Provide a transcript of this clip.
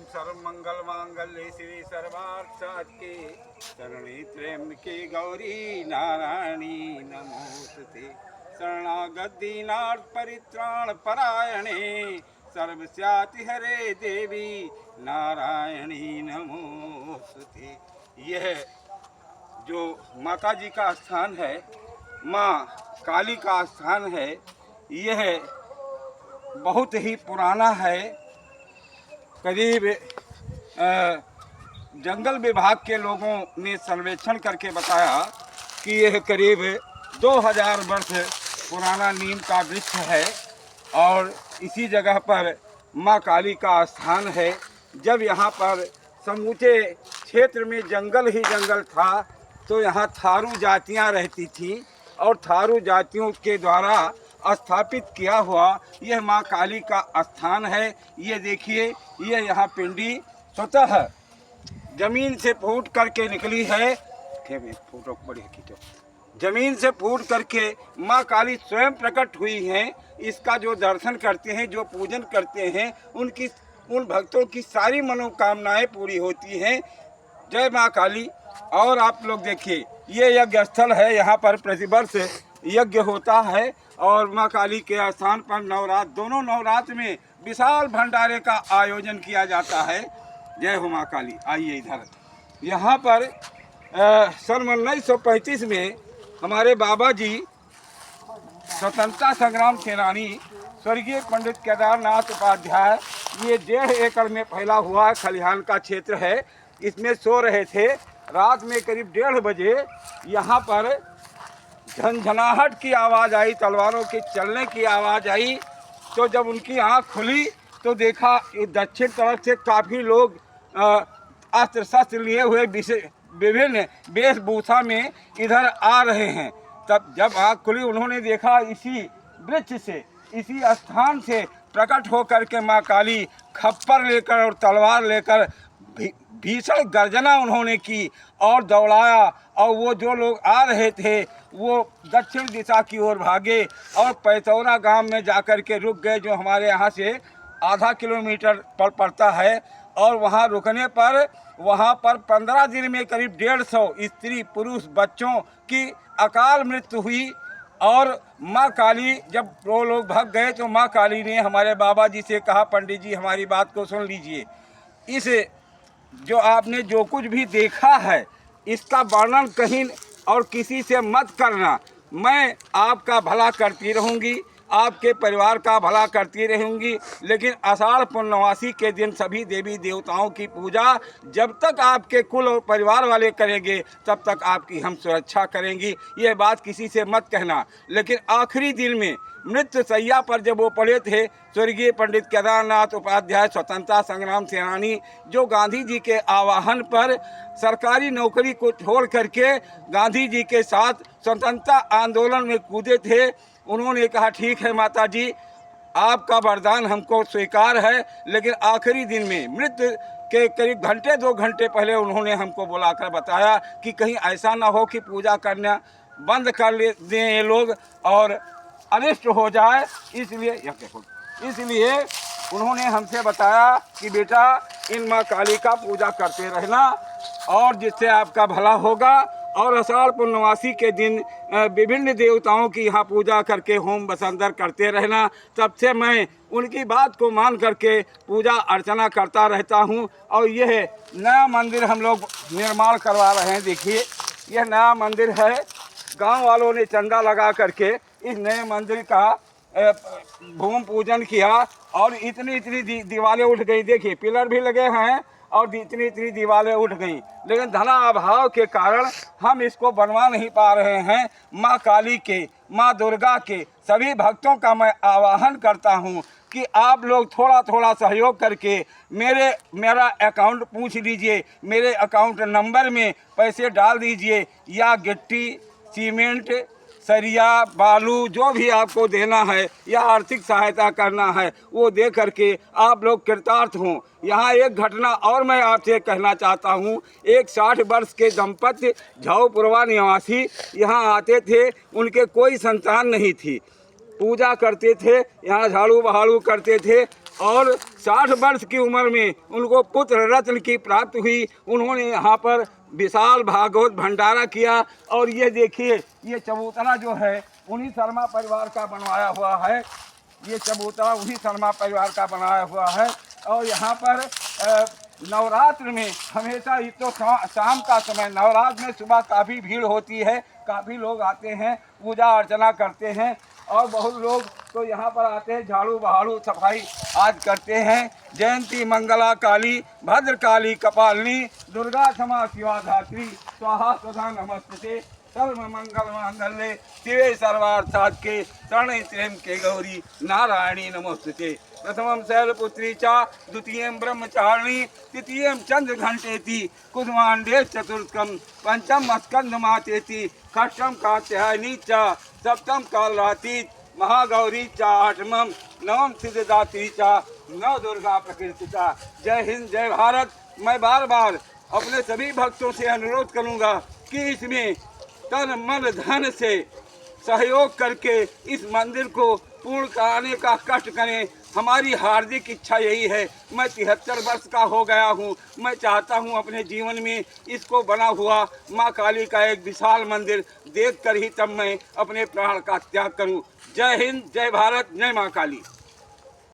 सर्वमंगल मांगल्ये शिवे सर्वार्थ साधके शरणे त्र्यंबके गौरी नारायणी नमोस्तुते। शरणागत दीनार्थ परित्राण परायणे सर्वस्याति हरे देवी नारायणी नमोस्तुते। यह जो माता जी का स्थान है, माँ काली का स्थान है, यह बहुत ही पुराना है। करीब जंगल विभाग के लोगों ने सर्वेक्षण करके बताया कि यह करीब 2000 वर्ष पुराना नीम का वृक्ष है और इसी जगह पर माँ काली का स्थान है। जब यहाँ पर समूचे क्षेत्र में जंगल ही जंगल था तो यहाँ थारू जातियाँ रहती थीं और थारू जातियों के द्वारा स्थापित किया हुआ यह माँ काली का स्थान है। ये देखिए, ये यहाँ पिंडी स्वतः जमीन से फूट करके निकली है। फोटो बड़ी खींचो। जमीन से फूट करके माँ काली स्वयं प्रकट हुई हैं। इसका जो दर्शन करते हैं, जो पूजन करते हैं, उन भक्तों की सारी मनोकामनाएं पूरी होती हैं। जय माँ काली। और आप लोग देखिए, ये यज्ञ स्थल है। यहाँ पर प्रतिवर्ष यज्ञ होता है और माँ काली के स्थान पर दोनों नवरात्र में विशाल भंडारे का आयोजन किया जाता है। जय हो माँ काली। आइए इधर। यहाँ पर सन 1935 में हमारे बाबा जी स्वतंत्रता संग्राम सेनानी स्वर्गीय पंडित केदारनाथ उपाध्याय, ये 1.5 एकड़ में फैला हुआ खलिहान का क्षेत्र है, इसमें सो रहे थे। रात में करीब 1:30 बजे यहाँ पर झनझनाहट की आवाज़ आई, तलवारों के चलने की आवाज़ आई। तो जब उनकी आँख खुली तो देखा दक्षिण तरफ से काफ़ी लोग अस्त्र शस्त्र लिए हुए विभिन्न वेशभूषा में इधर आ रहे हैं। तब जब आँख खुली, उन्होंने देखा इसी वृक्ष से, इसी स्थान से प्रकट होकर के माँ काली खप्पर लेकर और तलवार लेकर भीषण गर्जना उन्होंने की और दौड़ाया। और वो जो लोग आ रहे थे वो दक्षिण दिशा की ओर भागे और पैतौरा गांव में जाकर के रुक गए, जो हमारे यहाँ से आधा किलोमीटर पर पड़ता है। और वहाँ रुकने पर वहाँ पर 15 दिन में करीब 150 स्त्री पुरुष बच्चों की अकाल मृत्यु हुई। और माँ काली, जब वो लोग भाग गए तो माँ काली ने हमारे बाबा जी से कहा, पंडित जी हमारी बात को सुन लीजिए, इस जो आपने जो कुछ भी देखा है इसका वर्णन कहीं और किसी से मत करना। मैं आपका भला करती रहूँगी, आपके परिवार का भला करती रहूँगी, लेकिन आषाढ़ पूर्णवासी के दिन सभी देवी देवताओं की पूजा जब तक आपके कुल और परिवार वाले करेंगे तब तक आपकी हम सुरक्षा करेंगी। ये बात किसी से मत कहना। लेकिन आखिरी दिन में मृत्यु शैया पर जब वो पड़े थे, स्वर्गीय पंडित केदारनाथ उपाध्याय स्वतंत्रता संग्राम सेनानी, जो गांधी जी के आह्वान पर सरकारी नौकरी को छोड़ करके गांधी जी के साथ स्वतंत्रता आंदोलन में कूदे थे, उन्होंने कहा ठीक है माता जी, आपका वरदान हमको स्वीकार है। लेकिन आखिरी दिन में मृत्यु के करीब घंटे 2 घंटे पहले उन्होंने हमको बुलाकर बताया कि कहीं ऐसा ना हो कि पूजा करना बंद कर दें ये लोग और अनिष्ट हो जाए। इसलिए उन्होंने हमसे बताया कि बेटा इन माँ काली का पूजा करते रहना और जिससे आपका भला होगा। और आषाढ़ पूर्णवासी के दिन विभिन्न देवताओं की यहाँ पूजा करके होम बसंतर करते रहना। तब से मैं उनकी बात को मान करके पूजा अर्चना करता रहता हूँ। और यह नया मंदिर हम लोग निर्माण करवा रहे हैं। देखिए, यह नया मंदिर है। गांव वालों ने चंदा लगा करके इस नए मंदिर का भूमि पूजन किया और इतनी दीवारें उठ गई। देखिए, पिलर भी लगे हैं और इतनी दीवारें उठ गई, लेकिन धन अभाव के कारण हम इसको बनवा नहीं पा रहे हैं। माँ काली के, माँ दुर्गा के सभी भक्तों का मैं आह्वान करता हूँ कि आप लोग थोड़ा थोड़ा सहयोग करके मेरा अकाउंट पूछ लीजिए, मेरे अकाउंट नंबर में पैसे डाल दीजिए, या गिट्टी, सीमेंट, सरिया, बालू जो भी आपको देना है या आर्थिक सहायता करना है वो दे करके आप लोग कृतार्थ हों। यहाँ एक घटना और मैं आपसे कहना चाहता हूँ। एक 60 वर्ष के दंपत्ति झाऊपुरवा निवासी यहाँ आते थे, उनके कोई संतान नहीं थी। पूजा करते थे, यहाँ झाड़ू बहाड़ू करते थे और 60 वर्ष की उम्र में उनको पुत्र रत्न की प्राप्ति हुई। उन्होंने यहाँ पर विशाल भागवत भंडारा किया। और ये देखिए, ये चबूतरा जो है उन्हीं शर्मा परिवार का बनवाया हुआ है। ये चबूतरा उन्हीं शर्मा परिवार का बनाया हुआ है। और यहाँ पर नवरात्र में हमेशा ही तो शाम का समय, नवरात्र में सुबह काफ़ी भीड़ होती है, काफ़ी लोग आते हैं, पूजा अर्चना करते हैं। और बहुत लोग तो यहाँ पर आते हैं, झाड़ू बहाड़ू सफाई आज करते हैं। जयंती मंगला काली भद्र काली कपालिनी दुर्गा क्षमा शिवा धात्री स्वाहा स्वधा नमस्ते सर्व मंगल मांगल्ये शिवे सर्वार्थसाधिके शरणे त्र्यंबके गौरी नारायणी नमोस्तुते। प्रथमं शैलपुत्री च द्वितीयं ब्रह्मचारिणी तृतीयं चंद्रघंटेति कुसुमांडे चतुर्थकं पंचम स्कंदमातेति षष्ठं कात्यायनी च सप्तम कालरात्रि महागौरी च आठमं नवम सिद्धदात्री च नव दुर्गा प्रकृति च। जय हिंद, जय भारत। मैं बार बार अपने सभी भक्तों से अनुरोध करूंगा कि इसमें तन मन धन से सहयोग करके इस मंदिर को पूर्ण कराने का कष्ट करें। हमारी हार्दिक इच्छा यही है। मैं 73 वर्ष का हो गया हूँ। मैं चाहता हूँ अपने जीवन में इसको बना हुआ माँ काली का एक विशाल मंदिर देखकर ही तब मैं अपने प्राण का त्याग करूँ। जय हिंद, जय भारत, जय माँ काली।